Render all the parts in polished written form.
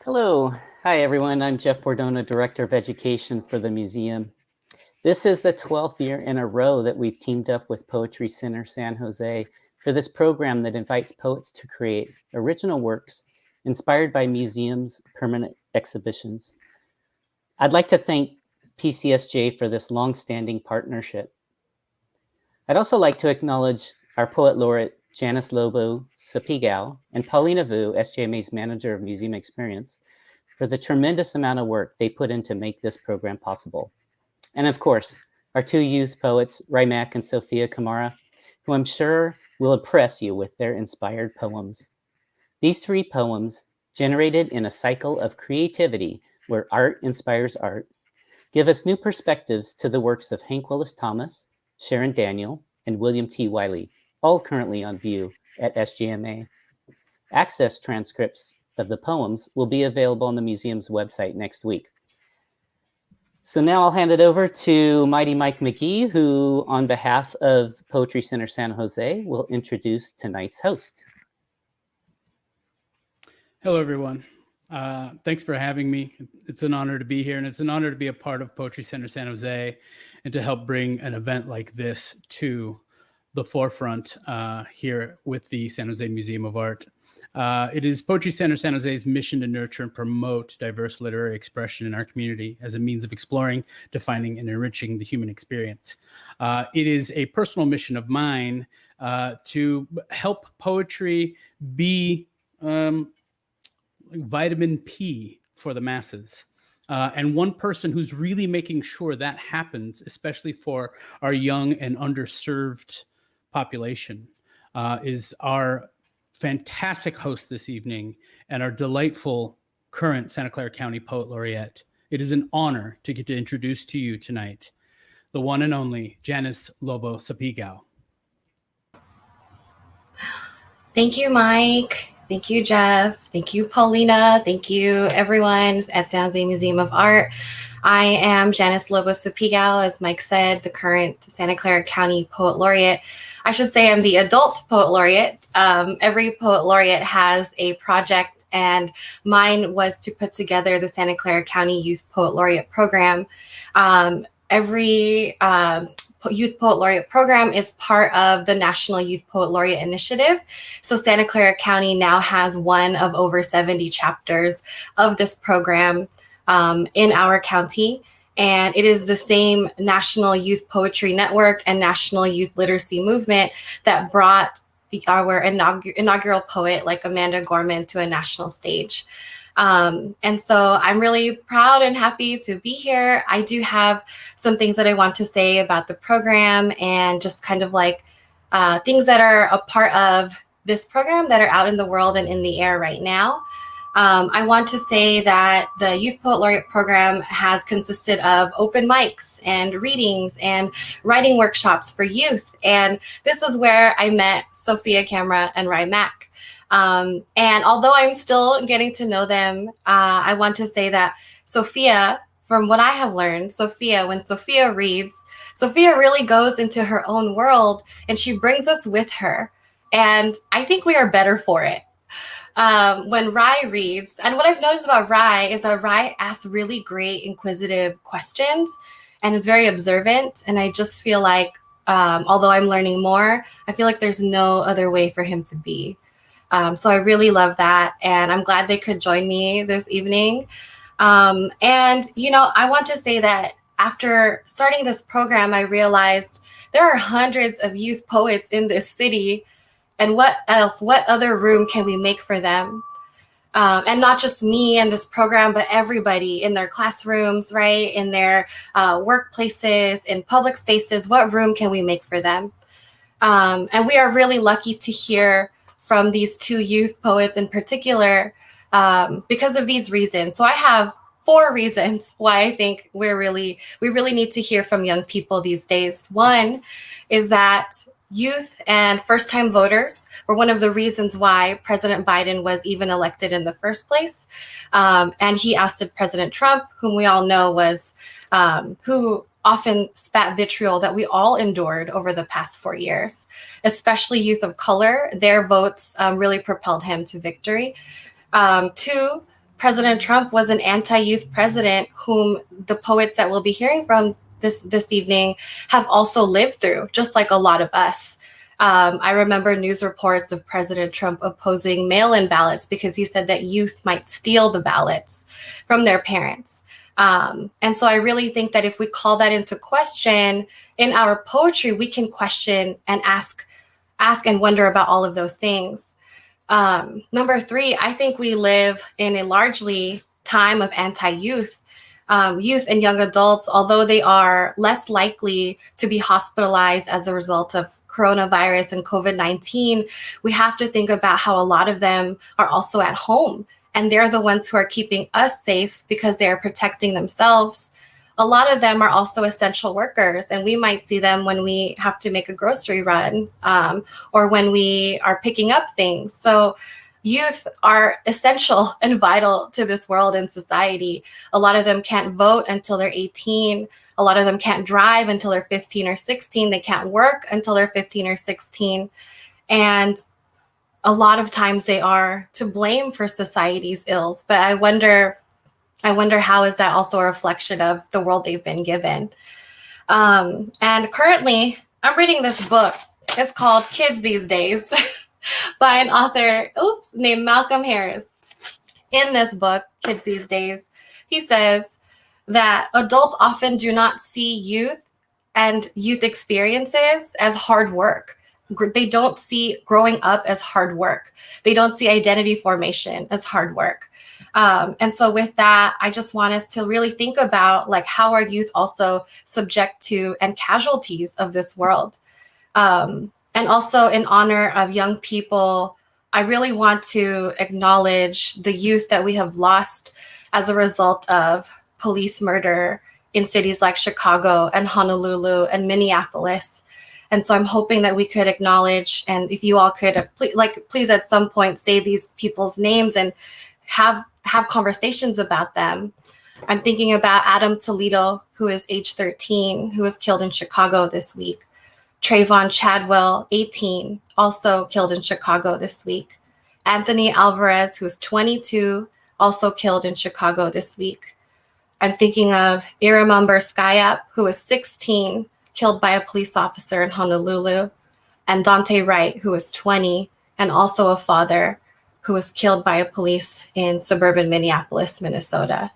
Hello. Hi, everyone. I'm Jeff Bordona, Director of Education for the museum. This is the 12th year in a row that we've teamed up with Poetry Center San Jose for this program that invites poets to create original works inspired by museums' permanent exhibitions. I'd like to thank PCSJ for this long-standing partnership. I'd also like to acknowledge our Poet Laureate, Janice Sopigal, and Paulina Vu, SJMA's Manager of Museum Experience, for the tremendous amount of work they put in to make this program possible. And of course, our two youth poets, Rymac and Sophia Kamra, who I'm sure will impress you with their inspired poems. These three poems, generated in a cycle of creativity where art inspires art, give us new perspectives to the works of Hank Willis Thomas, Sharon Daniel, and William T. Wiley, all currently on view at SGMA. Access transcripts of the poems will be available on the museum's website next week. So now I'll hand it over to Mighty Mike McGee, who, on behalf of Poetry Center San Jose, will introduce tonight's host. Hello, everyone. Thanks for having me. It's an honor to be here, and it's an honor to be a part of Poetry Center San Jose and to help bring an event like this to the forefront here with the San Jose Museum of Art. It is Poetry Center San Jose's mission to nurture and promote diverse literary expression in our community as a means of exploring, defining, and enriching the human experience. It is a personal mission of mine to help poetry be vitamin P for the masses. And one person who's really making sure that happens, especially for our young and underserved population, is our fantastic host this evening and our delightful current Santa Clara County Poet Laureate. It is an honor to get to introduce to you tonight the one and only Janice Sopigal. Thank you, Mike. Thank you, Jeff. Thank you, Paulina. Thank you, everyone at San Jose Museum of Art. I am Janice Sopigal, as Mike said, the current Santa Clara County Poet Laureate. I should say I'm the adult Poet Laureate. Every Poet Laureate has a project, and mine was to put together the Santa Clara County Youth Poet Laureate program. Every Youth Poet Laureate program is part of the National Youth Poet Laureate Initiative. So Santa Clara County now has one of over 70 chapters of this program in our county. And it is the same National Youth Poetry Network and National Youth Literacy Movement that brought our inaugural poet like Amanda Gorman to a national stage. And so I'm really proud and happy to be here. I do have some things that I want to say about the program and just kind of like things that are a part of this program that are out in the world and in the air right now. I want to say that the Youth Poet Laureate program has consisted of open mics and readings and writing workshops for youth. And this is where I met Sophia Kamra and Rymac. And although I'm still getting to know them, I want to say that Sophia, from what I have learned, when Sophia reads, Sophia really goes into her own world and she brings us with her. And I think we are better for it. When Rye reads, and what I've noticed about Rye is that Rye asks really great inquisitive questions and is very observant. And I just feel like, although I'm learning more, I feel like there's no other way for him to be. So I really love that. And I'm glad they could join me this evening. And, you know, I want to say that after starting this program, I realized there are hundreds of youth poets in this city. And what other room can we make for them? And not just me and this program, but everybody in their classrooms, right? In their workplaces, in public spaces, what room can we make for them? And we are really lucky to hear from these two youth poets in particular because of these reasons. So I have 4 reasons why I think we really need to hear from young people these days. One is that youth and first-time voters were one of the reasons why President Biden was even elected in the first place. And he ousted President Trump, whom we all know was who often spat vitriol that we all endured over the past 4 years, especially youth of color. Their votes really propelled him to victory. 2, President Trump was an anti-youth president whom the poets that we'll be hearing from this evening have also lived through, just like a lot of us. I remember news reports of President Trump opposing mail-in ballots because he said that youth might steal the ballots from their parents. And so I really think that if we call that into question in our poetry, we can question and ask and wonder about all of those things. Number 3, I think we live in a largely time of anti-youth. Youth and young adults, although they are less likely to be hospitalized as a result of coronavirus and COVID-19, we have to think about how a lot of them are also at home. And they're the ones who are keeping us safe because they are protecting themselves. A lot of them are also essential workers, and we might see them when we have to make a grocery run or when we are picking up things. So youth are essential and vital to this world and society. A lot of them can't vote until they're 18. A lot of them can't drive until they're 15 or 16. They can't work until they're 15 or 16. And a lot of times they are to blame for society's ills. But I wonder how is that also a reflection of the world they've been given. And currently, I'm reading this book. It's called Kids These Days by an author named Malcolm Harris. In this book, Kids These Days, he says that adults often do not see youth and youth experiences as hard work. They don't see growing up as hard work. They don't see identity formation as hard work. And so with that, I just want us to really think about like how our youth also subject to and casualties of this world. And also in honor of young people, I really want to acknowledge the youth that we have lost as a result of police murder in cities like Chicago and Honolulu and Minneapolis. And so I'm hoping that we could acknowledge, and if you all could, please at some point say these people's names and have conversations about them. I'm thinking about Adam Toledo, who is age 13, who was killed in Chicago this week. Trayvon Chadwell, 18, also killed in Chicago this week. Anthony Alvarez, who is 22, also killed in Chicago this week. I'm thinking of Iramumber Skyap, who was 16, killed by a police officer in Honolulu, and Dante Wright, who was 20, and also a father, who was killed by a police in suburban Minneapolis, Minnesota.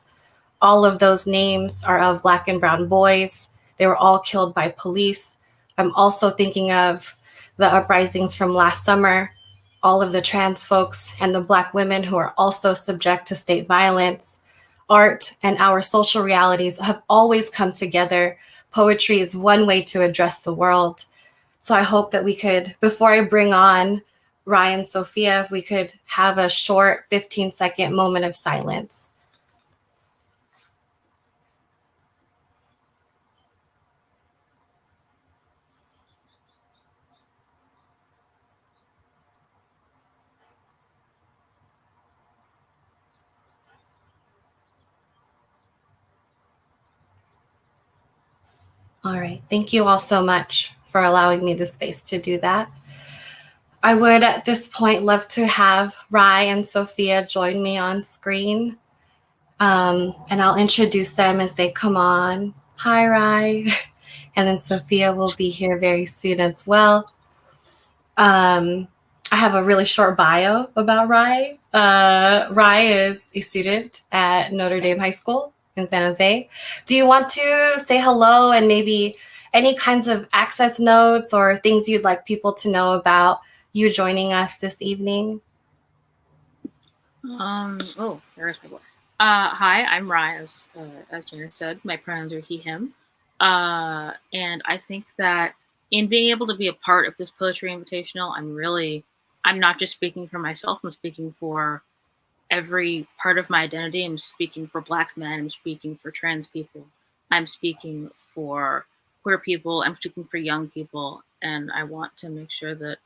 All of those names are of Black and brown boys. They were all killed by police. I'm also thinking of the uprisings from last summer, all of the trans folks and the Black women who are also subject to state violence. Art and our social realities have always come together. Poetry is one way to address the world. So I hope that we could, before I bring on Ryan and Sophia, if we could have a short 15-second moment of silence. All right, thank you all so much for allowing me the space to do that. I would at this point love to have Ry and Sophia join me on screen. And I'll introduce them as they come on. Hi, Ry. And then Sophia will be here very soon as well. I have a really short bio about Ry. Ry is a student at Notre Dame High School in San Jose. Do you want to say hello and maybe any kinds of access notes or things you'd like people to know about you joining us this evening? Oh, there's my voice. Hi, I'm Ry, as Janice said. My pronouns are he, him. And I think that in being able to be a part of this poetry invitational, I'm not just speaking for myself, I'm speaking for every part of my identity. I'm speaking for Black men. I'm speaking for trans people. I'm speaking for queer people. I'm speaking for young people. And I want to make sure that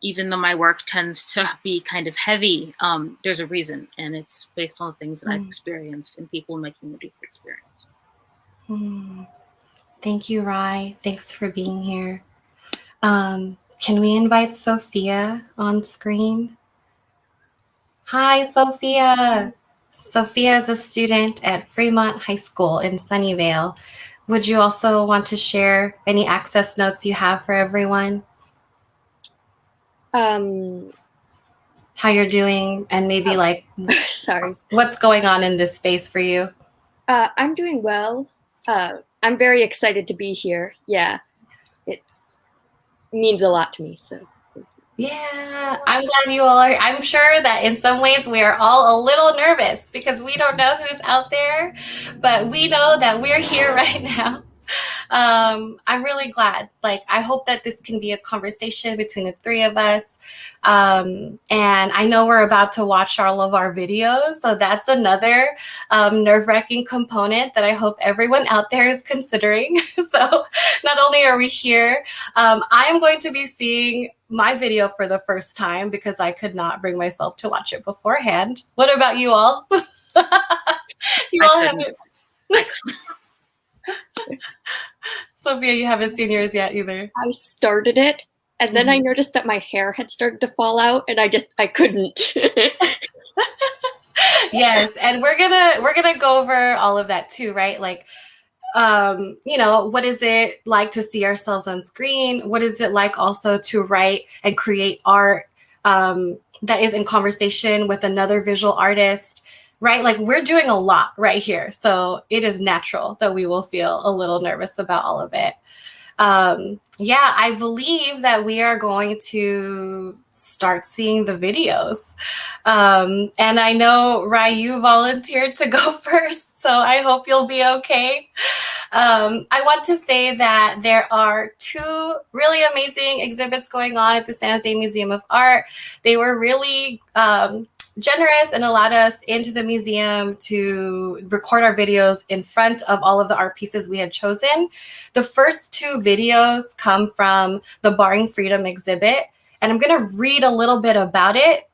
even though my work tends to be kind of heavy, there's a reason. And it's based on the things that I've experienced and people in my community have experienced. Thank you, Rai. Thanks for being here. Can we invite Sophia on screen? Hi, Sophia. Sophia is a student at Fremont High School in Sunnyvale. Would you also want to share any access notes you have for everyone? How you're doing, and maybe sorry, what's going on in this space for you? I'm doing well. I'm very excited to be here. Yeah, it means a lot to me. So yeah, I'm glad you all are. I'm sure that in some ways we are all a little nervous because we don't know who's out there, but we know that we're here right now. I'm really glad. I hope that this can be a conversation between the three of us. And I know we're about to watch all of our videos. So that's another nerve-wracking component that I hope everyone out there is considering. So not only are we here, I am going to be seeing my video for the first time because I could not bring myself to watch it beforehand. What about you all? You all haven't. Sophia, you haven't seen yours yet either. I started it, and then I noticed that my hair had started to fall out, and I couldn't. Yes, and we're gonna go over all of that too, right? What is it like to see ourselves on screen? What is it like also to write and create art that is in conversation with another visual artist? Right? We're doing a lot right here. So it is natural that we will feel a little nervous about all of it. I believe that we are going to start seeing the videos. And I know, Rai, you volunteered to go first, so I hope you'll be okay. I want to say that there are two really amazing exhibits going on at the San Jose Museum of Art. They were really generous and allowed us into the museum to record our videos in front of all of the art pieces we had chosen. The first two videos come from the Barring Freedom exhibit, and I'm going to read a little bit about it.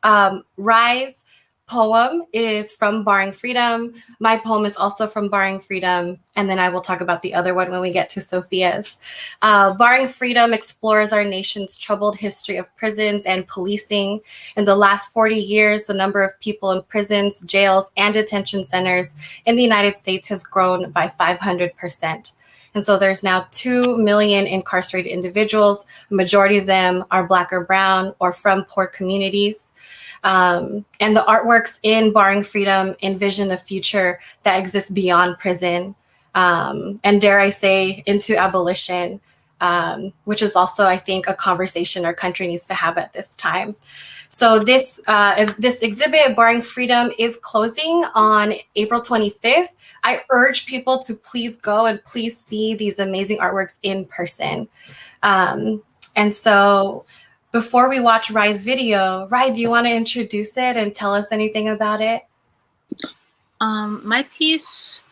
Rai's poem is from Barring Freedom. My poem is also from Barring Freedom, and then I will talk about the other one when we get to Sophia's. Barring Freedom explores our nation's troubled history of prisons and policing. In the last 40 years, the number of people in prisons, jails, and detention centers in the United States has grown by 500%. And so there's now 2 million incarcerated individuals. A majority of them are Black or brown or from poor communities. And the artworks in Barring Freedom envision a future that exists beyond prison, and dare I say, into abolition, which is also, I think, a conversation our country needs to have at this time. So this exhibit, Barring Freedom, is closing on April 25th. I urge people to please go and please see these amazing artworks in person. And so before we watch Rai's video, Rai, do you want to introduce it and tell us anything about it? My piece,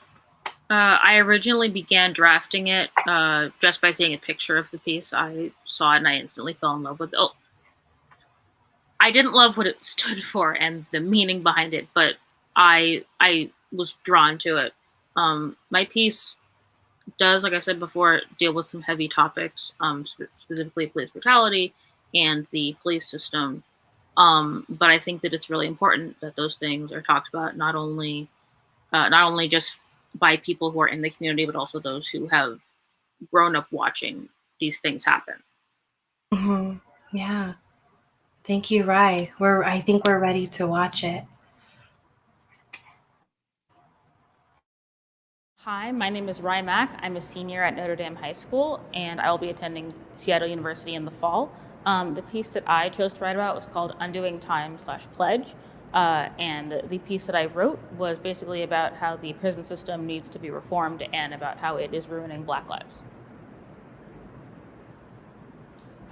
I originally began drafting it just by seeing a picture of the piece. I saw it and I instantly fell in love with it. Oh, I didn't love what it stood for and the meaning behind it, but I was drawn to it. My piece does, like I said before, deal with some heavy topics, specifically police brutality and the police system. But I think that it's really important that those things are talked about, not only just by people who are in the community, but also those who have grown up watching these things happen. Mm-hmm. Yeah. Thank you, Rai. I think we're ready to watch it. Hi, my name is Rymac. I'm a senior at Notre Dame High School, and I will be attending Seattle University in the fall. The piece that I chose to write about was called Undoing Time/Pledge, and the piece that I wrote was basically about how the prison system needs to be reformed and about how it is ruining Black lives.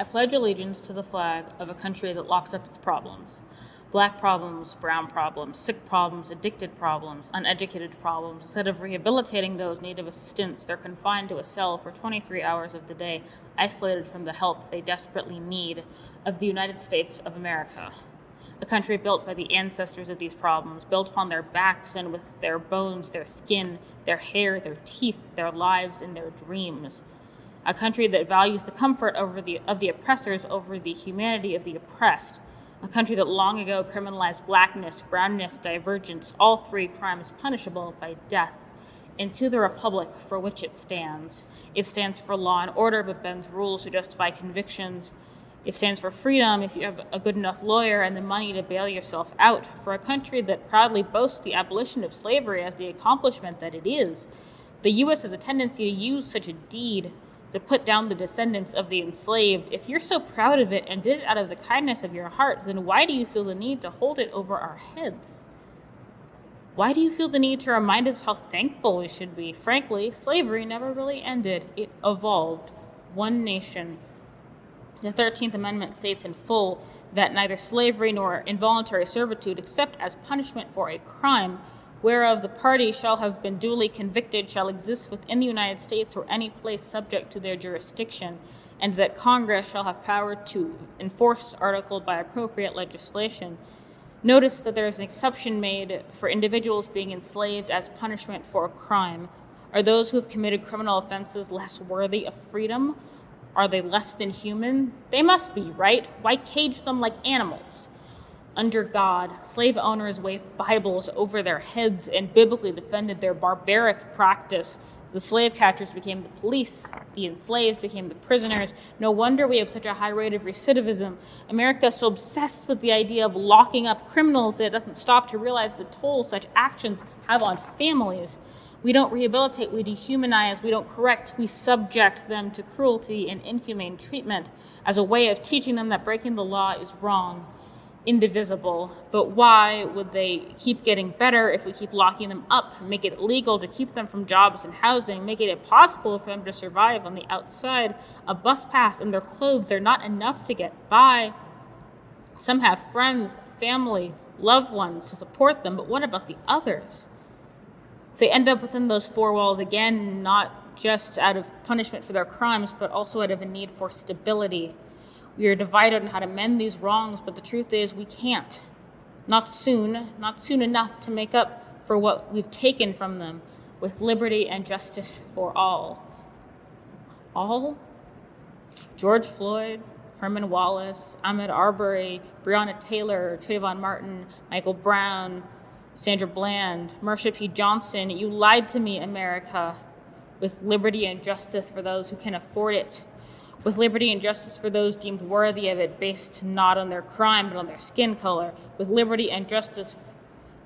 I pledge allegiance to the flag of a country that locks up its problems. Black problems, brown problems, sick problems, addicted problems, uneducated problems. Instead of rehabilitating those need of assistance, they're confined to a cell for 23 hours of the day, isolated from the help they desperately need of the United States of America. A country built by the ancestors of these problems, built upon their backs and with their bones, their skin, their hair, their teeth, their lives, and their dreams. A country that values the comfort of the oppressors over the humanity of the oppressed. A country that long ago criminalized blackness, brownness, divergence, all three crimes punishable by death. And to the republic for which it stands. It stands for law and order, but bends rules to justify convictions. It stands for freedom if you have a good enough lawyer and the money to bail yourself out. For a country that proudly boasts the abolition of slavery as the accomplishment that it is. The U.S. has a tendency to use such a deed to put down the descendants of the enslaved. If you're so proud of it and did it out of the kindness of your heart, then why do you feel the need to hold it over our heads? Why do you feel the need to remind us how thankful we should be? Frankly, slavery never really ended. It evolved. One nation. The 13th Amendment states in full that neither slavery nor involuntary servitude, except as punishment for a crime, whereof the party shall have been duly convicted, shall exist within the United States or any place subject to their jurisdiction, and that Congress shall have power to enforce the article by appropriate legislation. Notice that there is an exception made for individuals being enslaved as punishment for a crime. Are those who have committed criminal offenses less worthy of freedom? Are they less than human? They must be, right? Why cage them like animals? Under God, slave owners waved Bibles over their heads and biblically defended their barbaric practice. The slave catchers became the police. The enslaved became the prisoners. No wonder we have such a high rate of recidivism. America is so obsessed with the idea of locking up criminals that it doesn't stop to realize the toll such actions have on families. We don't rehabilitate, we dehumanize, we don't correct, we subject them to cruelty and inhumane treatment as a way of teaching them that breaking the law is wrong. Indivisible. But why would they keep getting better if we keep locking them up, make it illegal to keep them from jobs and housing, make it impossible for them to survive on the outside? A bus pass and their clothes are not enough to get by. Some have friends, family, loved ones to support them, but what about the others? They end up within those four walls again, not just out of punishment for their crimes, but also out of a need for stability. We are divided on how to mend these wrongs, but the truth is we can't. Not soon enough to make up for what we've taken from them with liberty and justice for all. All? George Floyd, Herman Wallace, Ahmaud Arbery, Breonna Taylor, Trayvon Martin, Michael Brown, Sandra Bland, Marsha P. Johnson, you lied to me, America, with liberty and justice for those who can afford it. With liberty and justice for those deemed worthy of it, based not on their crime, but on their skin color. With liberty and justice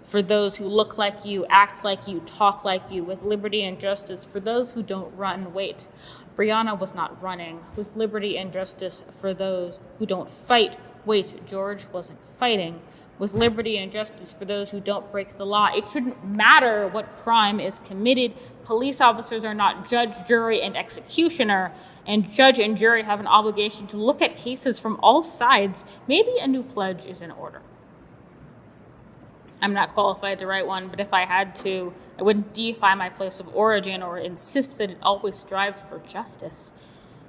for those who look like you, act like you, talk like you. With liberty and justice for those who don't run. Wait, Breonna was not running. With liberty and justice for those who don't fight. Wait, George wasn't fighting. With liberty and justice for those who don't break the law. It shouldn't matter what crime is committed. Police officers are not judge, jury, and executioner, and judge and jury have an obligation to look at cases from all sides. Maybe a new pledge is in order. I'm not qualified to write one, but if I had to, I wouldn't deify my place of origin or insist that it always strived for justice.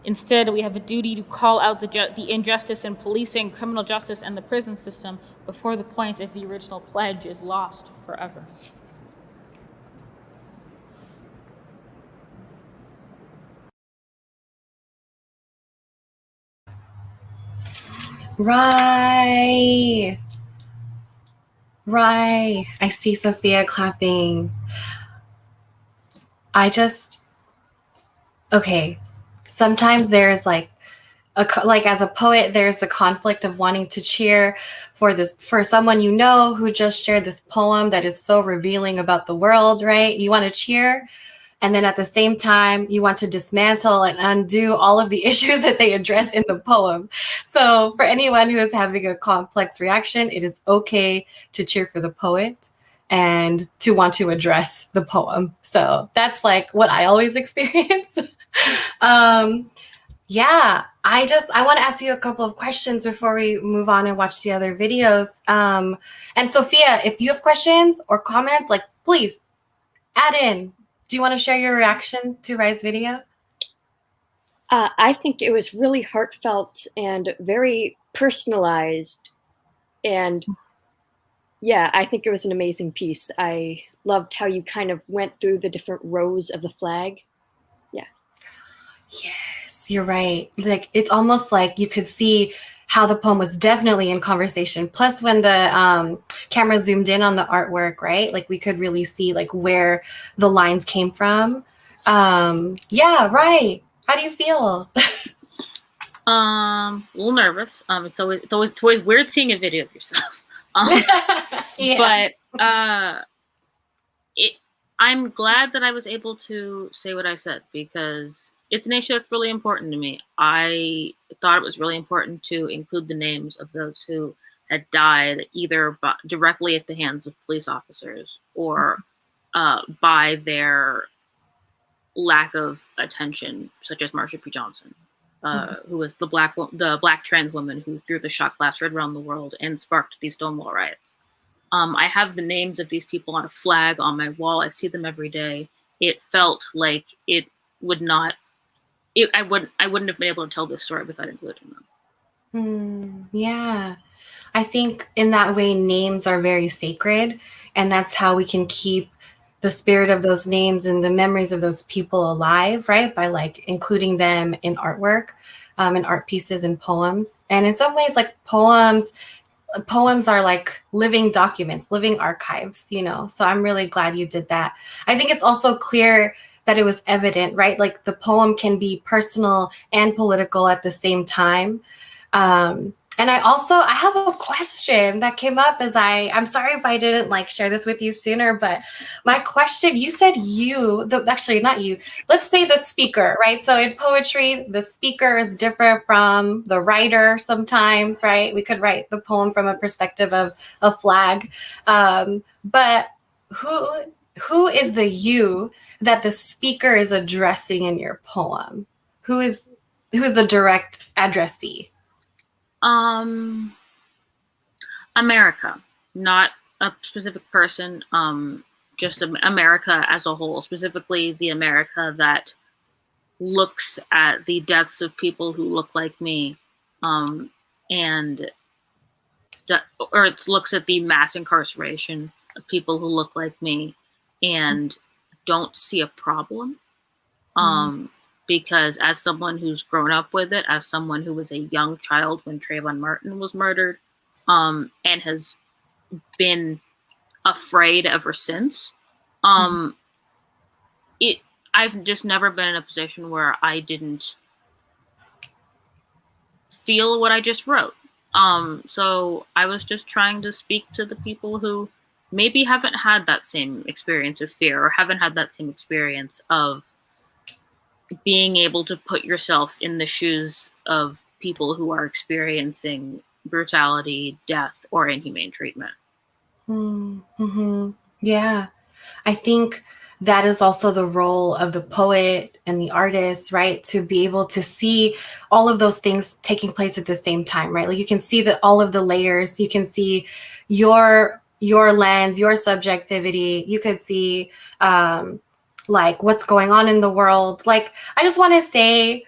Instead, we have a duty to call out the injustice in policing, criminal justice, and the prison system before the point of the original pledge is lost forever. Right. I see Sophia clapping. Okay. Sometimes there's like as a poet, there's the conflict of wanting to cheer for someone you know who just shared this poem that is so revealing about the world, right? You want to cheer, and then at the same time, you want to dismantle and undo all of the issues that they address in the poem. So for anyone who is having a complex reaction, it is okay to cheer for the poet and to want to address the poem. So that's like what I always experience. Yeah, I want to ask you a couple of questions before we move on and watch the other videos. And Sophia, if you have questions or comments, like please add in. Do you want to share your reaction to Rye's video? I think it was really heartfelt and very personalized. And yeah, I think it was an amazing piece. I loved how you kind of went through the different rows of the flag. Yeah. Yes, you're right. Like it's almost like you could see how the poem was definitely in conversation. Plus, when the camera zoomed in on the artwork, right? Like we could really see like where the lines came from. Yeah, right. How do you feel? A little nervous. It's always weird seeing a video of yourself. Yeah. But I'm glad that I was able to say what I said, because it's an issue that's really important to me. I thought it was really important to include the names of those who had died either directly at the hands of police officers or by their lack of attention, such as Marsha P. Johnson, who was the black trans woman who threw the shot glass right around the world and sparked these Stonewall riots. I have the names of these people on a flag on my wall. I see them every day. It felt like it would not. I wouldn't have been able to tell this story without including them. Yeah, I think in that way, names are very sacred, and that's how we can keep the spirit of those names and the memories of those people alive, right? By like including them in artwork, in art pieces and poems. And in some ways, like poems are like living documents, living archives, you know? So I'm really glad you did that. I think it's also clear that it was evident, right? Like the poem can be personal and political at the same time. And I have a question that came up as I'm sorry if I didn't like share this with you sooner, but my question, you said actually not you, let's say the speaker, right? So in poetry, the speaker is different from the writer sometimes, right? We could write the poem from a perspective of a flag. But who is the you that the speaker is addressing in your poem? Who is the direct addressee? America, not a specific person, just America as a whole, specifically the America that looks at the deaths of people who look like me, or it looks at the mass incarceration of people who look like me and don't see a problem. Because as someone who's grown up with it, as someone who was a young child when Trayvon Martin was murdered, and has been afraid ever since, I've just never been in a position where I didn't feel what I just wrote. So I was just trying to speak to the people who maybe haven't had that same experience of fear or haven't had that same experience of being able to put yourself in the shoes of people who are experiencing brutality, death, or inhumane treatment. Yeah, I think that is also the role of the poet and the artist, right? To be able to see all of those things taking place at the same time, right? Like you can see all of the layers. You can see your lens, your subjectivity. You could see like what's going on in the world. Like I just want to say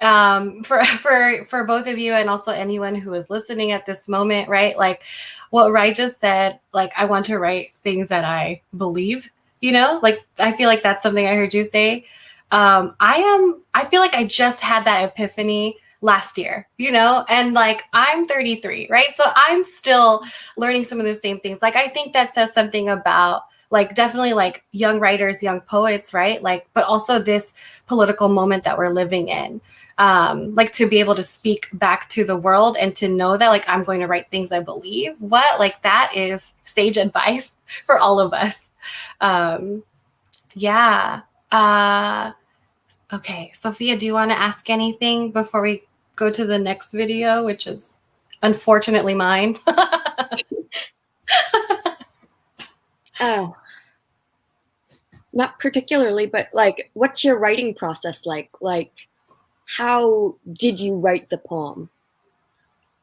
for both of you and also anyone who is listening at this moment, right? Like what Rai just said, like I want to write things that I believe, you know, like I feel like that's something I heard you say. I feel like I just had that epiphany last year, you know, and like I'm 33, right? So I'm still learning some of the same things. Like I think that says something about like definitely like young writers, young poets, right? Like, but also this political moment that we're living in. Like to be able to speak back to the world and to know that like I'm going to write things I believe. What like that is sage advice for all of us. Yeah. Okay, Sophia, do you want to ask anything before we go to the next video, which is unfortunately mine? Oh, not particularly, but like, what's your writing process like? Like, how did you write the poem?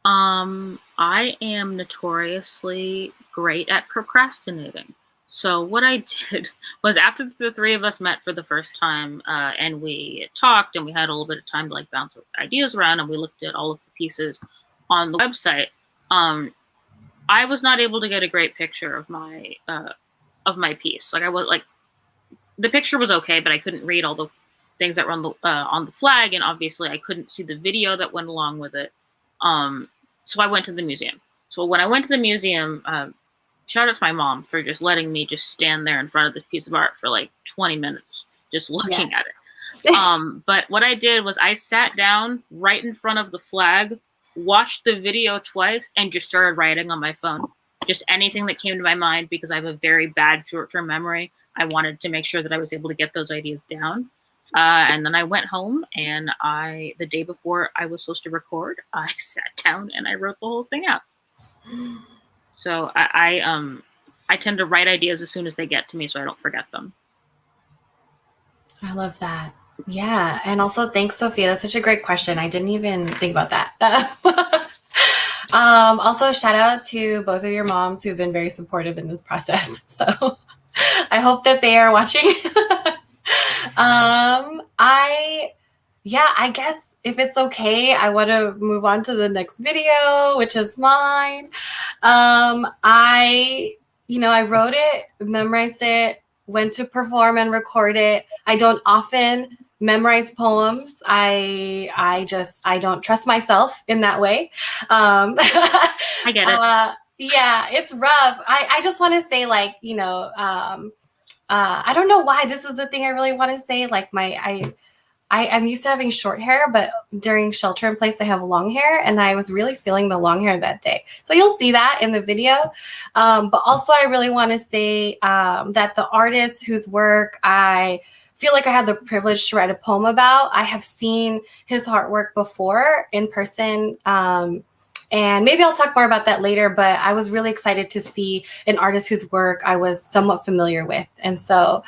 I am notoriously great at procrastinating. So what I did was after the three of us met for the first time, and we talked and we had a little bit of time to like bounce ideas around and we looked at all of the pieces on the website. I was not able to get a great picture of my piece. Like I was like, the picture was okay, but I couldn't read all the things that were on the flag, and obviously I couldn't see the video that went along with it. So I went to the museum. So when I went to the museum, shout out to my mom for just letting me just stand there in front of this piece of art for like 20 minutes, just looking at it. But what I did was I sat down right in front of the flag, watched the video twice, and just started writing on my phone. Just anything that came to my mind, because I have a very bad short-term memory. I wanted to make sure that I was able to get those ideas down. And then I went home, and the day before I was supposed to record, I sat down and I wrote the whole thing out. So I tend to write ideas as soon as they get to me so I don't forget them. I love that. Yeah. And also thanks, Sophia. That's such a great question. I didn't even think about that. Also, shout out to both of your moms who've been very supportive in this process. So I hope that they are watching. I guess if it's okay, I want to move on to the next video, which is mine. I wrote it, memorized it, went to perform and record it. I don't often memorize poems. I don't trust myself in that way. I get it. Yeah, it's rough. I just want to say, like, I don't know why this is the thing I really want to say. Like I'm used to having short hair, but during shelter in place, I have long hair, and I was really feeling the long hair that day. So you'll see that in the video. But also I really want to say that the artist whose work I feel like I had the privilege to write a poem about, I have seen his artwork before in person. And maybe I'll talk more about that later, but I was really excited to see an artist whose work I was somewhat familiar with. And so,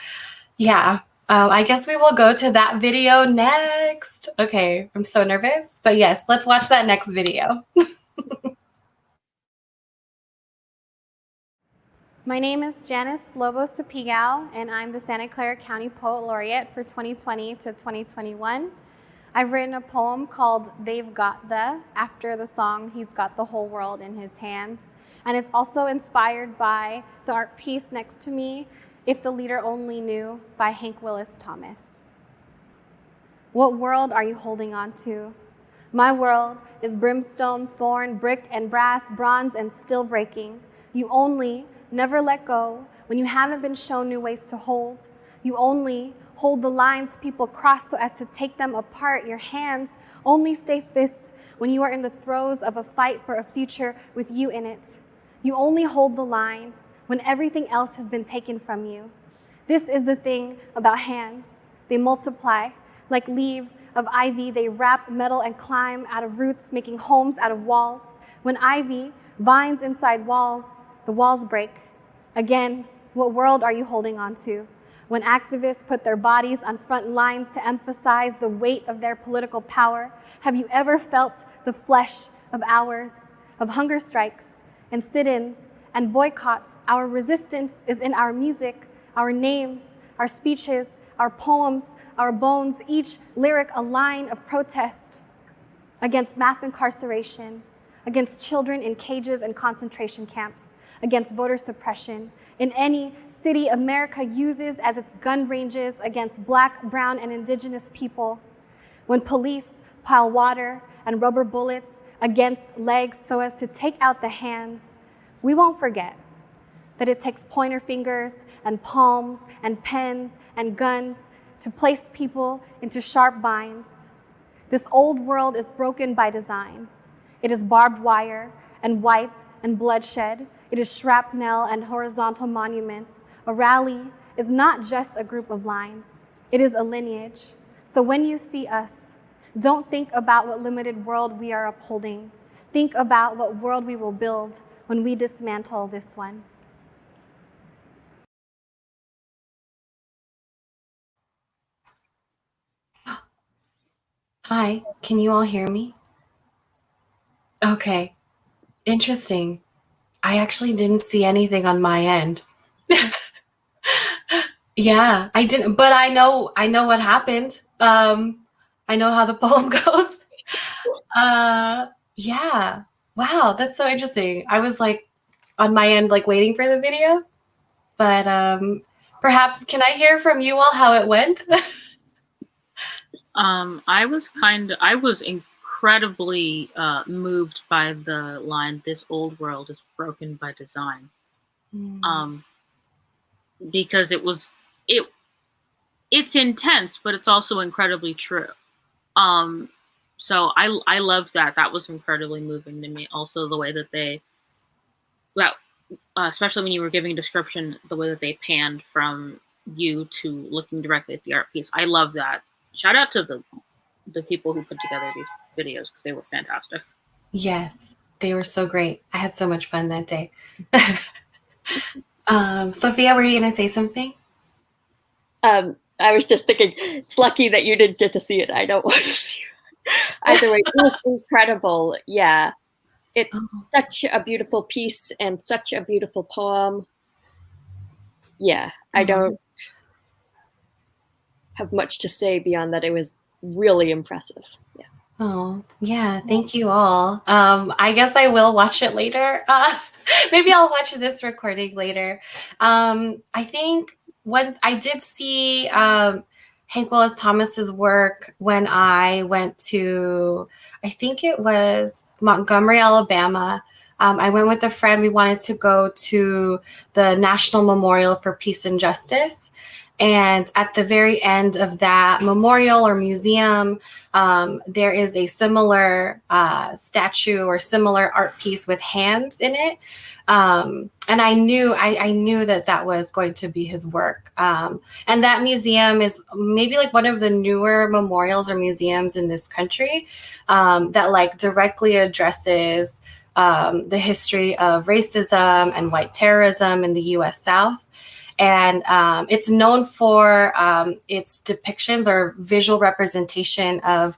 yeah, I guess we will go to that video next. Okay, I'm so nervous, but yes, let's watch that next video. My name is Janice Sopigal, and I'm the Santa Clara County Poet Laureate for 2020 to 2021. I've written a poem called They've Got the, after the song He's Got the Whole World in His Hands. And it's also inspired by the art piece next to me, If the Leader Only Knew, by Hank Willis Thomas. What world are you holding on to? My world is brimstone, thorn, brick and brass, bronze and still breaking. You only never let go when you haven't been shown new ways to hold. You only hold the lines people cross so as to take them apart. Your hands only stay fists when you are in the throes of a fight for a future with you in it. You only hold the line when everything else has been taken from you. This is the thing about hands. They multiply. Like leaves of ivy, they wrap metal and climb out of roots, making homes out of walls. When ivy vines inside walls, the walls break. Again, what world are you holding on to? When activists put their bodies on front lines to emphasize the weight of their political power, have you ever felt the flesh of hours of hunger strikes and sit-ins and boycotts? Our resistance is in our music, our names, our speeches, our poems, our bones, each lyric a line of protest against mass incarceration, against children in cages and concentration camps, against voter suppression in any city America uses as its gun ranges against Black, brown, and indigenous people. When police pile water and rubber bullets against legs so as to take out the hands, we won't forget that it takes pointer fingers and palms and pens and guns to place people into sharp vines. This old world is broken by design. It is barbed wire and white and bloodshed. It is shrapnel and horizontal monuments. A rally is not just a group of lines. It is a lineage. So when you see us, don't think about what limited world we are upholding. Think about what world we will build when we dismantle this one. Hi, can you all hear me? Okay, interesting. I actually didn't see anything on my end. Yeah, I didn't, but I know what happened. I know how the poem goes. Uh, yeah. Wow, that's so interesting. I was like on my end, like waiting for the video, but perhaps can I hear from you all how it went? I was incredibly moved by the line, "This old world is broken by design," because it's intense, but it's also incredibly true. So I loved that. That was incredibly moving to me. Also, the way that well, especially when you were giving a description, the way that they panned from you to looking directly at the art piece. I love that. Shout out to the people who put together these videos because they were fantastic. Yes, they were so great. I had so much fun that day. Sophia, were you gonna say something? I was just thinking, it's lucky that you didn't get to see it. I don't want to see it. Either way, it was incredible. Yeah. It's such a beautiful piece and such a beautiful poem. Yeah, I don't have much to say beyond that. It was really impressive. Yeah. Oh, yeah. Thank you all. I guess I will watch it later. Maybe I'll watch this recording later. I think when I did see Hank Willis Thomas's work when I went to, I think it was Montgomery, Alabama. I went with a friend. We wanted to go to the National Memorial for Peace and Justice. And at the very end of that memorial or museum, there is a similar statue or similar art piece with hands in it. And I knew that was going to be his work. And that museum is maybe like one of the newer memorials or museums in this country that like directly addresses the history of racism and white terrorism in the US South. And it's known for its depictions or visual representation of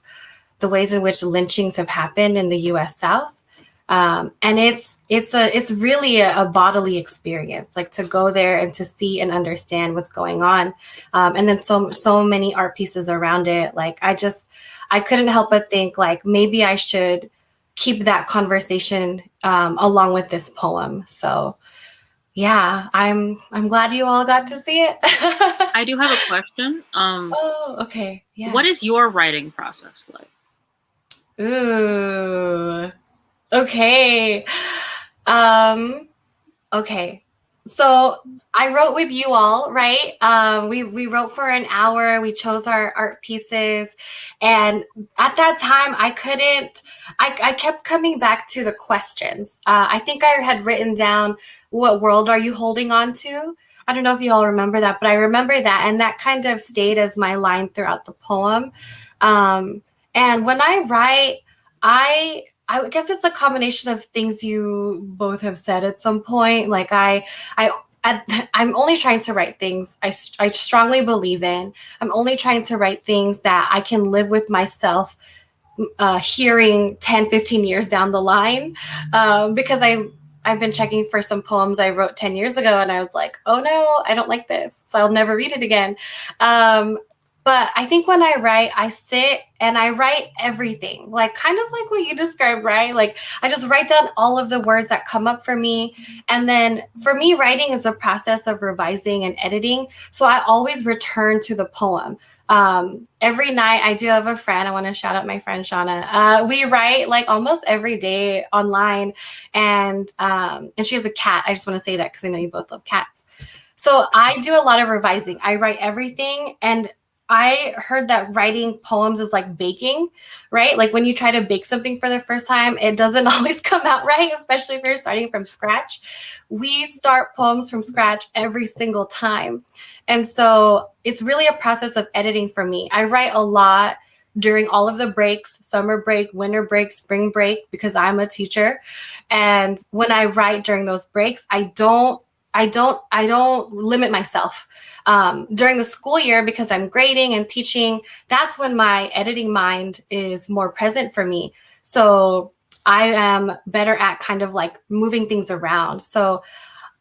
the ways in which lynchings have happened in the U.S. South. And it's really a bodily experience, like to go there and to see and understand what's going on. And then so many art pieces around it. Like I couldn't help but think like maybe I should keep that conversation along with this poem. So. Yeah, I'm glad you all got to see it. I do have a question. Oh, okay. Yeah. What is your writing process like? Ooh. Okay. Okay. So I wrote with you all, right? We wrote for an hour. We chose our art pieces, and at that time, I kept coming back to the questions. I think I had written down, "What world are you holding on to?" I don't know if you all remember that, but I remember that, and that kind of stayed as my line throughout the poem. And when I write, I guess it's a combination of things you both have said at some point. Like I'm only trying to write things I strongly believe in. I'm only trying to write things that I can live with myself hearing 10, 15 years down the line. Because I've been checking for some poems I wrote 10 years ago and I was like, oh no, I don't like this. So I'll never read it again. But I think when I write, I sit and I write everything, like kind of like what you described, right? Like I just write down all of the words that come up for me. And then for me, writing is a process of revising and editing. So I always return to the poem. Every night I do have a friend. I want to shout out my friend, Shauna. We write like almost every day online and she has a cat. I just want to say that because I know you both love cats. So I do a lot of revising. I write everything, and I heard that writing poems is like baking, right? Like when you try to bake something for the first time, it doesn't always come out right, especially if you're starting from scratch. We start poems from scratch every single time. And so it's really a process of editing for me. I write a lot during all of the breaks, summer break, winter break, spring break, because I'm a teacher. And when I write during those breaks, I don't I don't limit myself. During the school year, because I'm grading and teaching, that's when my editing mind is more present for me. So I am better at kind of like moving things around. So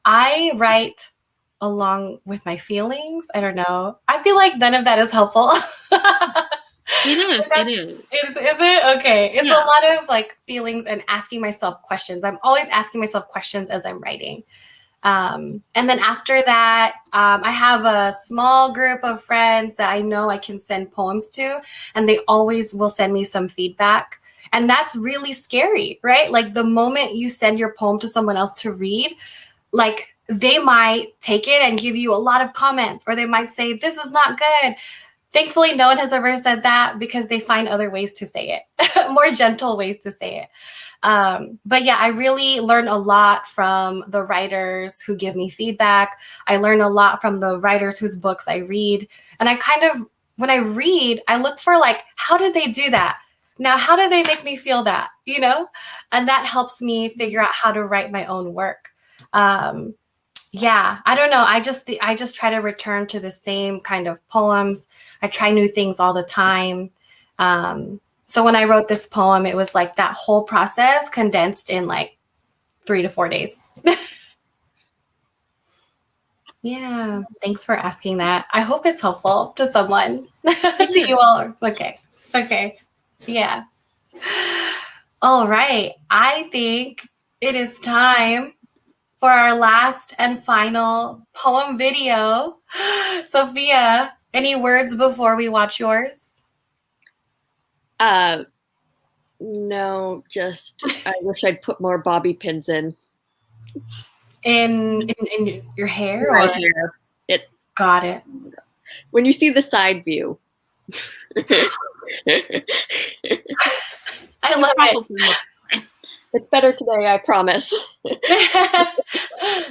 I write along with my feelings. I don't know. I feel like none of that is helpful. It is. It is. Is it? Okay. It's Yeah. a lot of like feelings and asking myself questions. I'm always asking myself questions as I'm writing. And then after that, I have a small group of friends that I know I can send poems to, and they always will send me some feedback. And that's really scary, right? Like the moment you send your poem to someone else to read, like they might take it and give you a lot of comments, or they might say, this is not good. Thankfully, no one has ever said that because they find other ways to say it, more gentle ways to say it. But yeah, I really learn a lot from the writers who give me feedback. I learn a lot from the writers whose books I read. And I kind of, when I read, I look for like, how did they do that? Now, how do they make me feel that, you know? And that helps me figure out how to write my own work. Yeah, I don't know. I just try to return to the same kind of poems. I try new things all the time. So when I wrote this poem, it was like that whole process condensed in like 3 to 4 days. Yeah, thanks for asking that. I hope it's helpful to someone. To you all. Okay. Yeah. All right. I think it is time for our last and final poem video. Sophia, any words before we watch yours? No, just I wish I'd put more bobby pins in. In your hair? My Or? hair. Got it. When you see the side view. I love it. It's better today, I promise.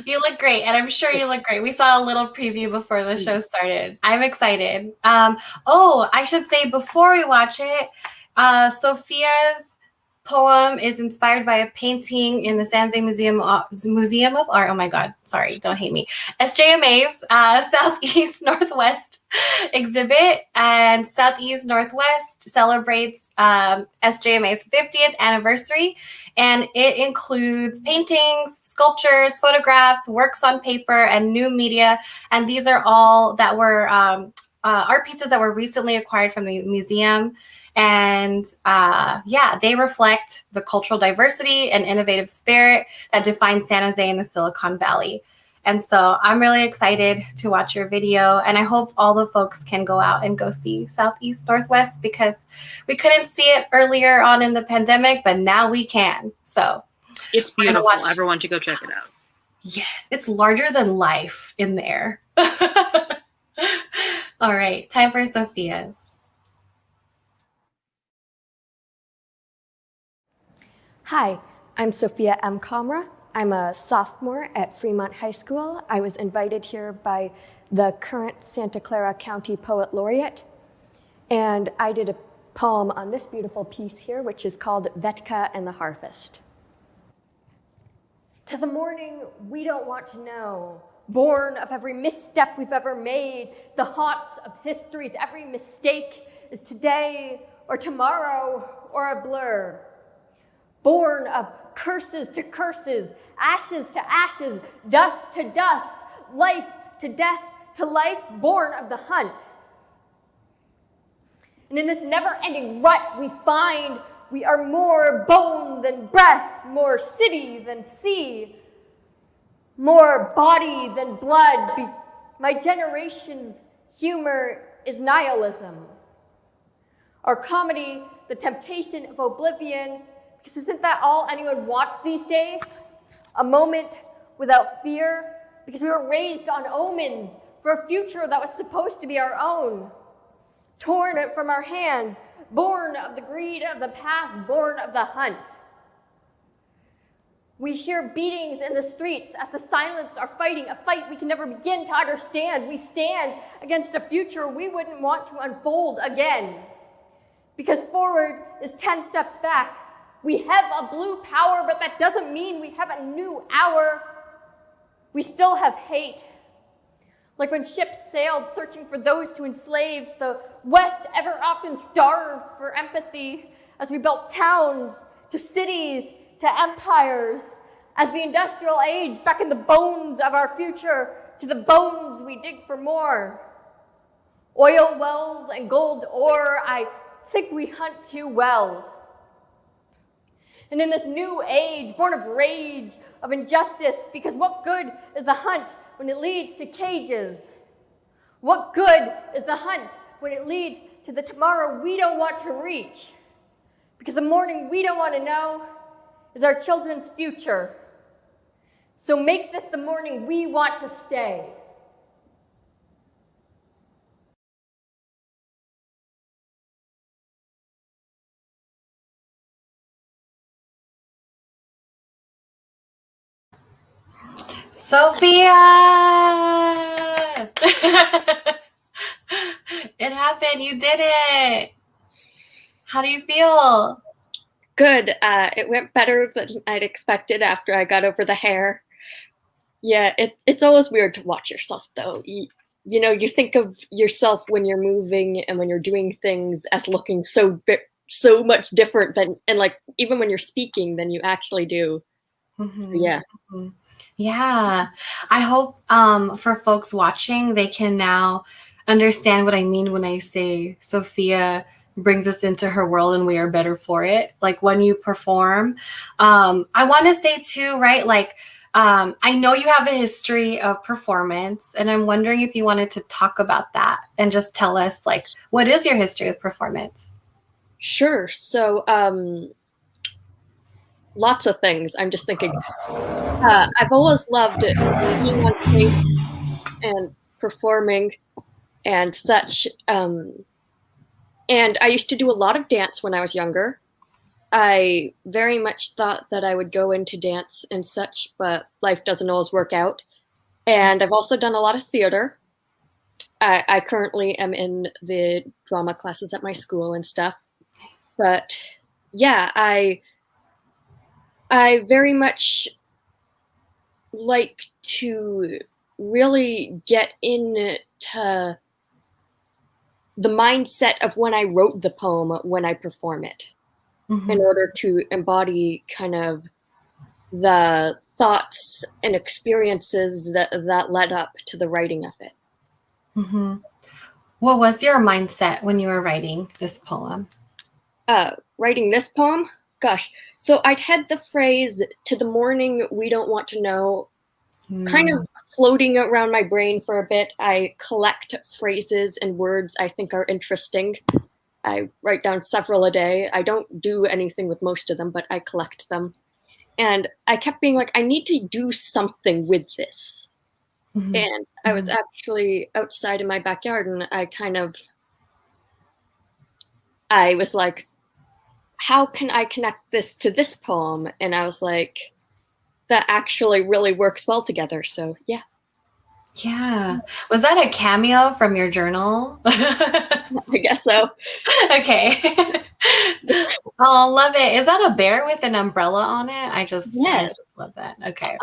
You look great, and I'm sure you look great. We saw a little preview before the show started. I'm excited. I should say before we watch it, Sophia's poem is inspired by a painting in the San Jose Museum of Art. Oh my God, sorry, don't hate me. SJMA's Southeast Northwest exhibit, and Southeast Northwest celebrates SJMA's 50th anniversary, and it includes paintings, sculptures, photographs, works on paper, and new media. And these are all that were art pieces that were recently acquired from the museum. And they reflect the cultural diversity and innovative spirit that defines San Jose and the Silicon Valley. And so I'm really excited to watch your video, and I hope all the folks can go out and go see Southeast Northwest, because we couldn't see it earlier on in the pandemic, but now we can. So it's beautiful. Everyone should go check it out. Yes, it's larger than life in there. All right, time for Sophia's. Hi, I'm Sophia M Kamra. I'm a sophomore at Fremont High School. I was invited here by the current Santa Clara County Poet Laureate, and I did a poem on this beautiful piece here, which is called Vetka and the Harvest. To the morning we don't want to know, born of every misstep we've ever made, the haunts of history's every mistake is today or tomorrow or a blur. Born of curses to curses, ashes to ashes, dust to dust, life to death to life, born of the hunt. And in this never-ending rut we find we are more bone than breath, more city than sea, more body than blood. My generation's humor is nihilism. Our comedy, the temptation of oblivion, because isn't that all anyone wants these days? A moment without fear, because we were raised on omens for a future that was supposed to be our own. Torn from our hands, born of the greed of the past, born of the hunt. We hear beatings in the streets as the silenced are fighting a fight we can never begin to understand. We stand against a future we wouldn't want to unfold again. Because forward is 10 steps back. We have a blue power, but that doesn't mean we have a new hour. We still have hate. Like when ships sailed searching for those to enslave, the West ever often starved for empathy as we built towns to cities to empires, as the industrial age beckoned the bones of our future to the bones we dig for more. Oil wells and gold ore, I think we hunt too well. And in this new age, born of rage, of injustice, because what good is the hunt when it leads to cages? What good is the hunt when it leads to the tomorrow we don't want to reach? Because the morning we don't want to know is our children's future. So make this the morning we want to stay. Sophia! It happened. You did it. How do you feel? Good. It went better than I'd expected after I got over the hair. Yeah, it's always weird to watch yourself, though. You you think of yourself when you're moving and when you're doing things as looking so much different than, and like even when you're speaking than you actually do. Mm-hmm. So, yeah. Mm-hmm. Yeah. I hope for folks watching, they can now understand what I mean when I say Sophia brings us into her world and we are better for it. Like when you perform, I want to say too, right? Like, I know you have a history of performance, and I'm wondering if you wanted to talk about that and just tell us, like, what is your history of performance? Sure. So, lots of things. I'm just thinking. I've always loved being on stage and performing and such. And I used to do a lot of dance when I was younger. I very much thought that I would go into dance and such, but life doesn't always work out. And I've also done a lot of theater. I currently am in the drama classes at my school and stuff. But yeah, I very much like to really get into the mindset of when I wrote the poem, when I perform it, in order to embody kind of the thoughts and experiences that led up to the writing of it. Mm-hmm. What was your mindset when you were writing this poem? Writing this poem? Gosh. So I'd had the phrase, "to the morning we don't want to know," kind of floating around my brain for a bit. I collect phrases and words I think are interesting. I write down several a day. I don't do anything with most of them, but I collect them. And I kept being like, I need to do something with this. And I was actually outside in my backyard, and I was like, how can I connect this to this poem? And I was like, that actually really works well together. So yeah. Yeah. Was that a cameo from your journal? I guess so. Okay. Oh, love it. Is that a bear with an umbrella on it? I just love that. Okay.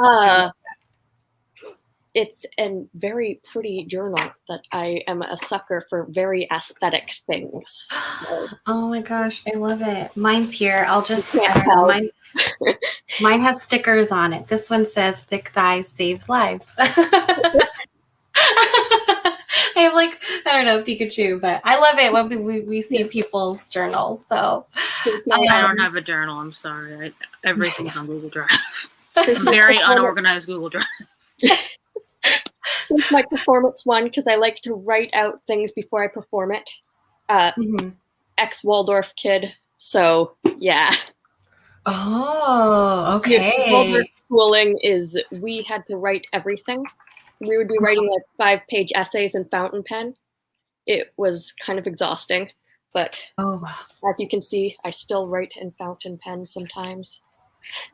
It's a very pretty journal that I am a sucker for very aesthetic things. So. Oh my gosh, I love it. Mine's here. I'll just, I don't know, mine has stickers on it. This one says thick thighs saves lives. I have like, I don't know, Pikachu, but I love it when we see people's journals. So I don't have a journal. I'm sorry. Everything's on Google Drive. Very unorganized Google Drive. It's my performance one because I like to write out things before I perform it. Ex-Waldorf kid, so yeah. Oh, okay. Waldorf schooling is we had to write everything. We would be writing like 5-page essays in fountain pen. It was kind of exhausting, but as you can see, I still write in fountain pen sometimes.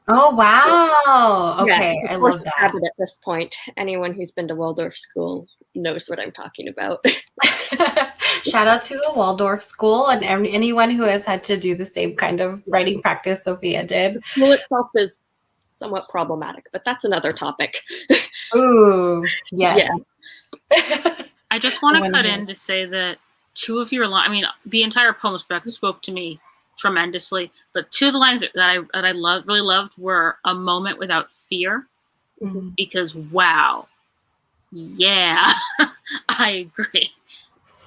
Oh, wow. Okay, yeah, I love that. Habit at this point. Anyone who's been to Waldorf school knows what I'm talking about. Shout out to the Waldorf school and anyone who has had to do the same kind of writing practice Sophia did. The school itself is somewhat problematic, but that's another topic. Ooh, yes. I just want I to wanna cut hear in to say that two of your lines, I mean, the entire poem spoke to me tremendously, but two of the lines that I really loved were "a moment without fear," Mhm. because wow, yeah, I agree.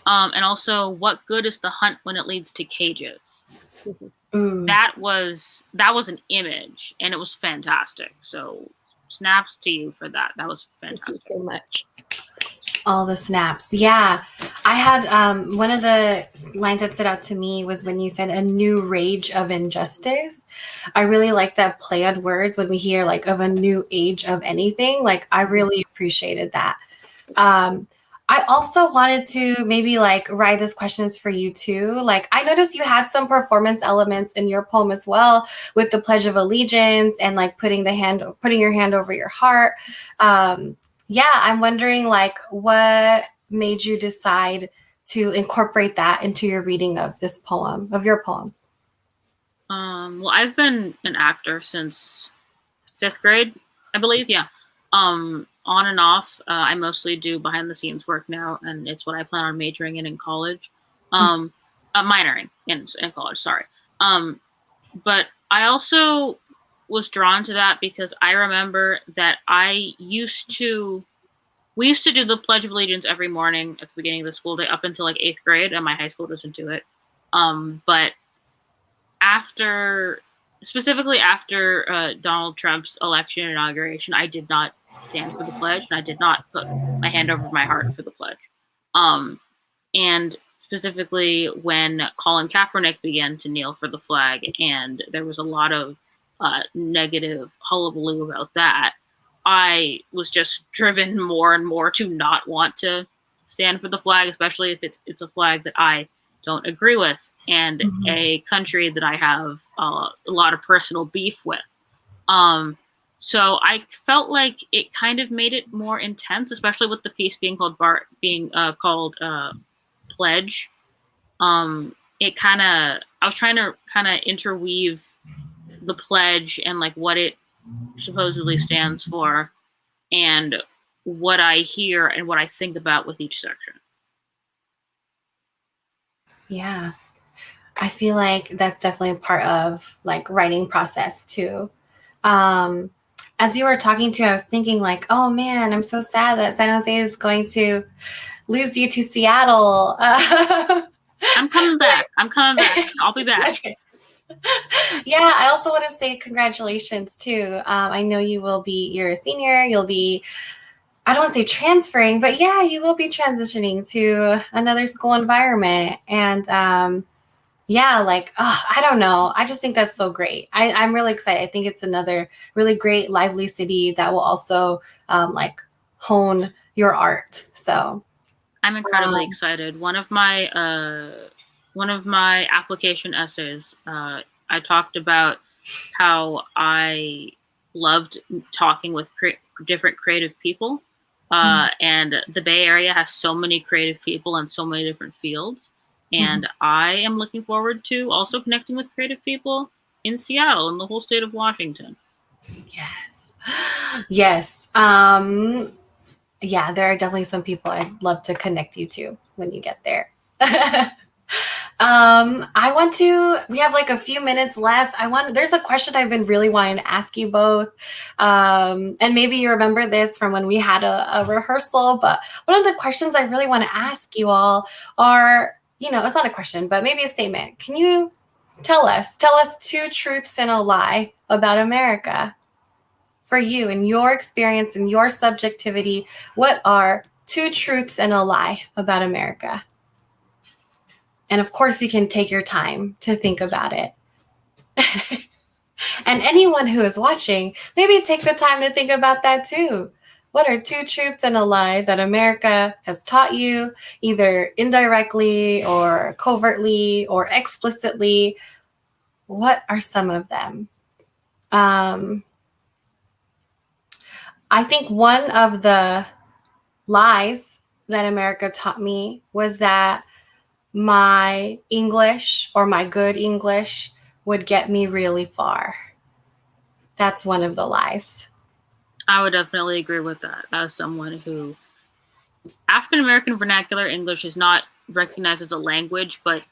And also, "what good is the hunt when it leads to cages?" Ooh. That was an image, and it was fantastic. So, snaps to you for that. That was Thank fantastic. you so much. All the snaps. Yeah. I had one of the lines that stood out to me was when you said a new rage of injustice. I really like that play on words when we hear like of a new age of anything. Like I really appreciated that. I also wanted to maybe like write this question is for you too. Like I noticed you had some performance elements in your poem as well with the Pledge of Allegiance and like putting your hand over your heart. Yeah, I'm wondering like what made you decide to incorporate that into your reading of your poem? Well, I've been an actor since 5th grade, I believe. Yeah. On and off. I mostly do behind the scenes work now, and it's what I plan on majoring in college. Minoring in college. Sorry. But I also was drawn to that because I remember that we used to do the Pledge of Allegiance every morning at the beginning of the school day up until like 8th grade, and my high school doesn't do it. But specifically after Donald Trump's election inauguration, I did not stand for the pledge, and I did not put my hand over my heart for the pledge. And specifically when Colin Kaepernick began to kneel for the flag, and there was a lot of negative hullabaloo about that, I was just driven more and more to not want to stand for the flag, especially if it's a flag that I don't agree with and a country that I have a lot of personal beef with. So I felt like it kind of made it more intense, especially with the piece being called Pledge. I was trying to kind of interweave the pledge and like what it supposedly stands for and what I hear and what I think about with each section. Yeah. I feel like that's definitely a part of like writing process too. As you were talking to, I was thinking like, oh man, I'm so sad that San Jose is going to lose you to Seattle. I'm coming back. I'll be back. Okay. Yeah, I also want to say congratulations too. I know you're a senior, you'll be, I don't want to say transferring, but yeah, you will be transitioning to another school environment. And yeah, like, I don't know. I just think that's so great. I'm really excited. I think it's another really great, lively city that will also like hone your art. So I'm incredibly excited. One of my application essays, I talked about how I loved talking with different creative people. And the Bay Area has so many creative people in so many different fields. And I am looking forward to also connecting with creative people in Seattle and the whole state of Washington. Yes. Yes. Yeah, there are definitely some people I'd love to connect you to when you get there. We have like a few minutes left. There's a question I've been really wanting to ask you both. And maybe you remember this from when we had a rehearsal, but one of the questions I really want to ask you all are, it's not a question, but maybe a statement. Can you tell us two truths and a lie about America? For you, in your experience, in your subjectivity, what are two truths and a lie about America? And of course, you can take your time to think about it. And anyone who is watching, maybe take the time to think about that too. What are two truths and a lie that America has taught you, either indirectly or covertly or explicitly? What are some of them? I think one of the lies that America taught me was that my English or my good English would get me really far. that's one of the lies. I would definitely agree with that. As someone who, African American vernacular English is not recognized as a language, but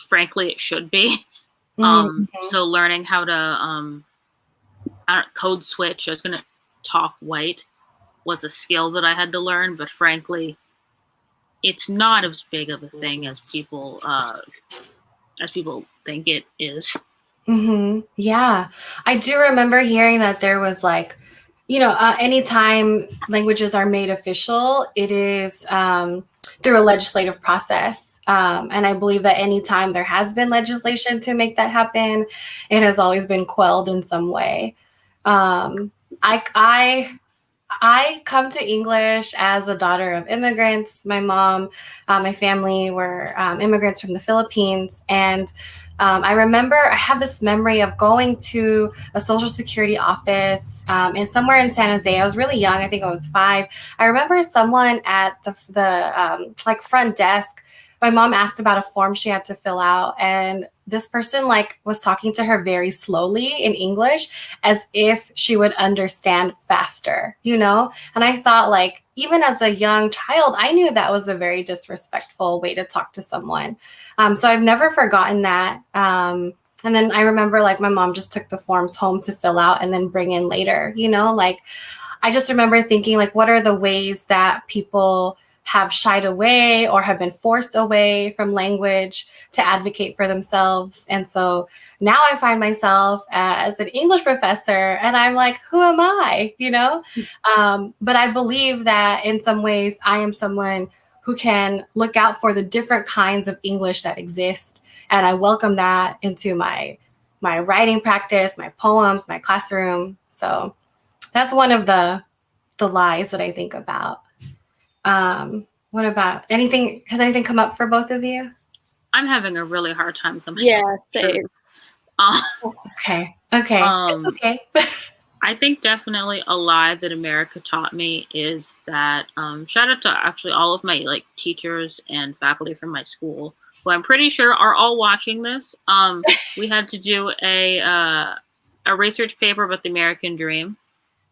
frankly, it should be. So learning how to code switch, I was going to talk white, was a skill that I had to learn, but frankly, it's not as big of a thing as people think it is. Yeah, I do remember hearing that there was like, anytime languages are made official, it is through a legislative process. And I believe that anytime there has been legislation to make that happen, it has always been quelled in some way. I come to English as a daughter of immigrants. My mom, my family were immigrants from the Philippines. And I remember I have this memory of going to a Social Security office and somewhere in San Jose. I was really young. I think I was 5. I remember someone at the like front desk. My mom asked about a form she had to fill out, and this person like was talking to her very slowly in English as if she would understand faster, And I thought, like, even as a young child, I knew that was a very disrespectful way to talk to someone. So I've never forgotten that. And then I remember like my mom just took the forms home to fill out and then bring in later, like I just remember thinking like, what are the ways that people have shied away or have been forced away from language to advocate for themselves. And so now I find myself as an English professor and I'm like, who am I? But I believe that in some ways I am someone who can look out for the different kinds of English that exist. And I welcome that into my writing practice, my poems, my classroom. So that's one of the lies that I think about. What about anything? Has anything come up for both of you? I'm having a really hard time coming. Yeah, same. Okay. It's okay. I think definitely a lie that America taught me is that shout out to actually all of my like teachers and faculty from my school, who I'm pretty sure are all watching this. We had to do a research paper about the American dream.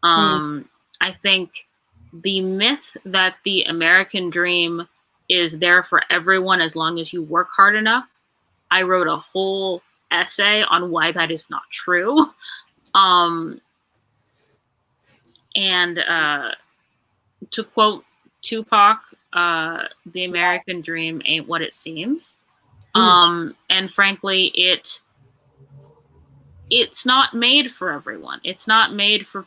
I think the myth that the American dream is there for everyone as long as you work hard enough. I wrote a whole essay on why that is not true. And to quote Tupac, the American dream ain't what it seems. And frankly, it's not made for everyone. It's not made for...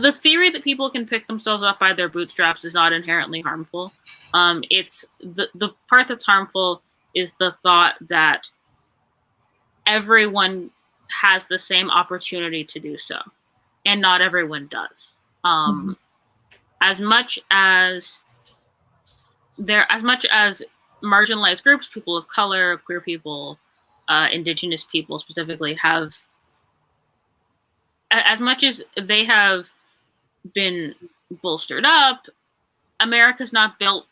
the theory that people can pick themselves up by their bootstraps is not inherently harmful. It's the part that's harmful is the thought that everyone has the same opportunity to do so, and not everyone does. As much as marginalized groups, people of color, queer people, indigenous people specifically have, as much as they have been bolstered up, America's not built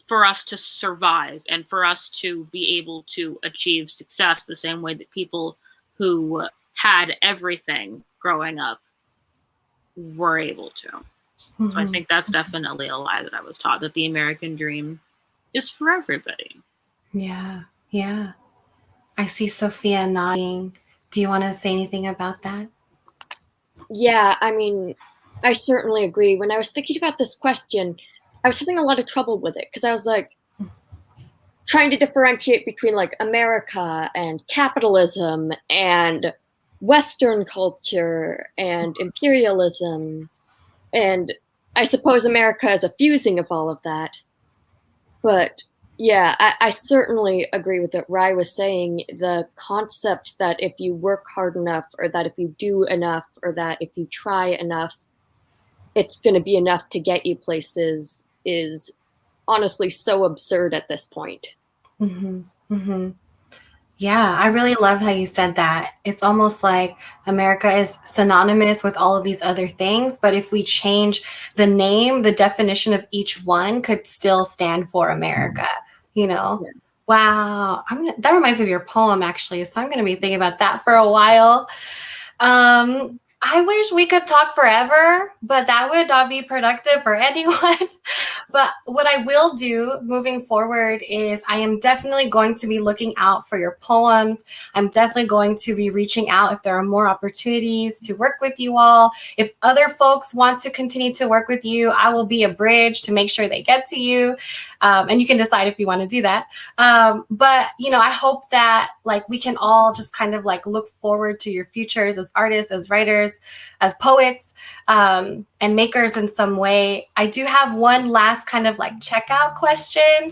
for us to survive and for us to be able to achieve success the same way that people who had everything growing up were able to. So I think that's definitely a lie that I was taught, that the American dream is for everybody. Yeah. I see Sophia nodding. Do you want to say anything about that? Yeah, I mean, I certainly agree. When I was thinking about this question, I was having a lot of trouble with it because I was like trying to differentiate between like America and capitalism and Western culture and imperialism. And I suppose America is a fusing of all of that. But yeah, I certainly agree with what Rai was saying. The concept that if you work hard enough, or that if you do enough, or that if you try enough, it's going to be enough to get you places is honestly so absurd at this point. Yeah, I really love how you said that. It's almost like America is synonymous with all of these other things, but if we change the name, the definition of each one could still stand for America, Yeah. Wow. That reminds me of your poem, actually, so I'm going to be thinking about that for a while. I wish we could talk forever, but that would not be productive for anyone. But what I will do moving forward is I am definitely going to be looking out for your poems. I'm definitely going to be reaching out if there are more opportunities to work with you all. If other folks want to continue to work with you, I will be a bridge to make sure they get to you. And you can decide if you want to do that. But, I hope that like we can all just kind of like look forward to your futures as artists, as writers, as poets, and makers in some way. I do have one last kind of like checkout question.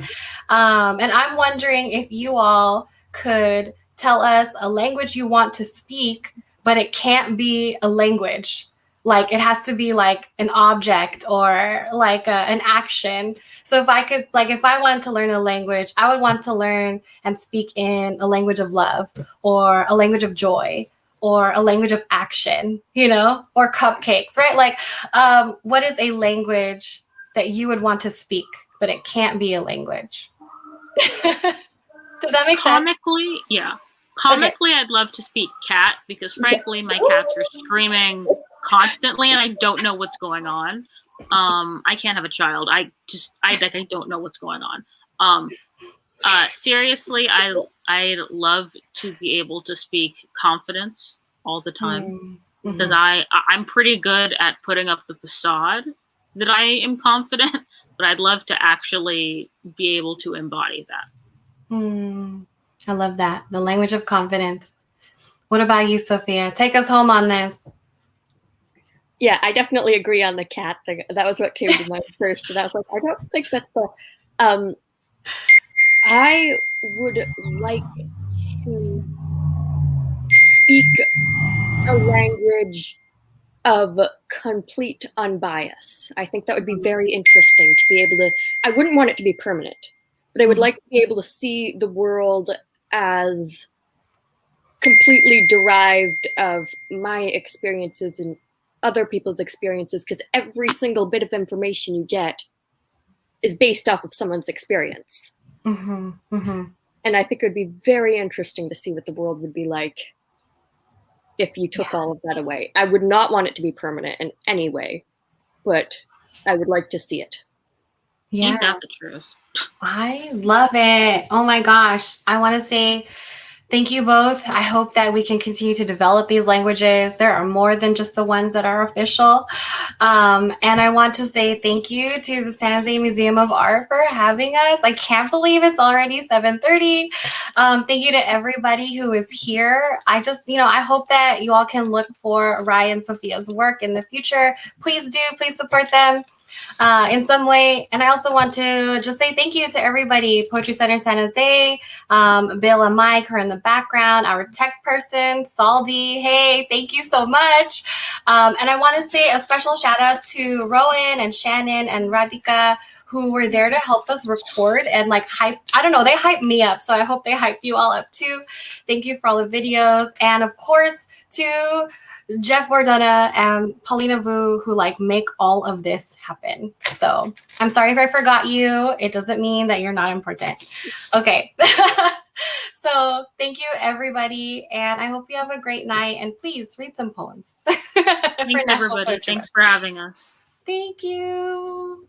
And I'm wondering if you all could tell us a language you want to speak, but it can't be a language. Like it has to be like an object or like an action. So if I wanted to learn a language, I would want to learn and speak in a language of love or a language of joy or a language of action, or cupcakes, right? Like, what is a language that you would want to speak, but it can't be a language? Does that make sense? Comically, yeah. Comically, okay. I'd love to speak cat because frankly, my cats are screaming constantly and I don't know what's going on. I can't have a child. I don't know what's going on. Seriously, I love to be able to speak confidence all the time because I'm pretty good at putting up the facade that I am confident, but I'd love to actually be able to embody that. I love that. The language of confidence. What about you, Sophia? Take us home on this. Yeah, I definitely agree on the cat thing. That was what came to mind first. And I was like, I don't think that's the... I would like to speak a language of complete unbias. I think that would be very interesting to be able to... I wouldn't want it to be permanent, but I would like to be able to see the world as completely derived of my experiences and other people's experiences, because every single bit of information you get is based off of someone's experience. And I think it would be very interesting to see what the world would be like if you took all of that away. I would not want it to be permanent in any way, but I would like to see it. Yeah, ain't that the truth? I love it. Oh my gosh. I want to say thank you both. I hope that we can continue to develop these languages. There are more than just the ones that are official. And I want to say thank you to the San Jose Museum of Art for having us. I can't believe it's already 7:30. Thank you to everybody who is here. I just, I hope that you all can look for Ryan and Sophia's work in the future. Please do. Please support them in some way. And I also want to just say thank you to everybody, Poetry Center San Jose, Bill and Mike who are in the background, our tech person, Saldi. Hey, thank you so much. And I want to say a special shout out to Rowan and Shannon and Radhika, who were there to help us record and like hype. I don't know, they hype me up. So I hope they hype you all up too. Thank you for all the videos. And of course, to Jeff Bordona and Paulina Vu, who like make all of this happen. So I'm sorry if I forgot you. It doesn't mean that you're not important. Okay. So thank you, everybody. And I hope you have a great night. And please read some poems. Thanks, everybody. Thanks for having us. Thank you.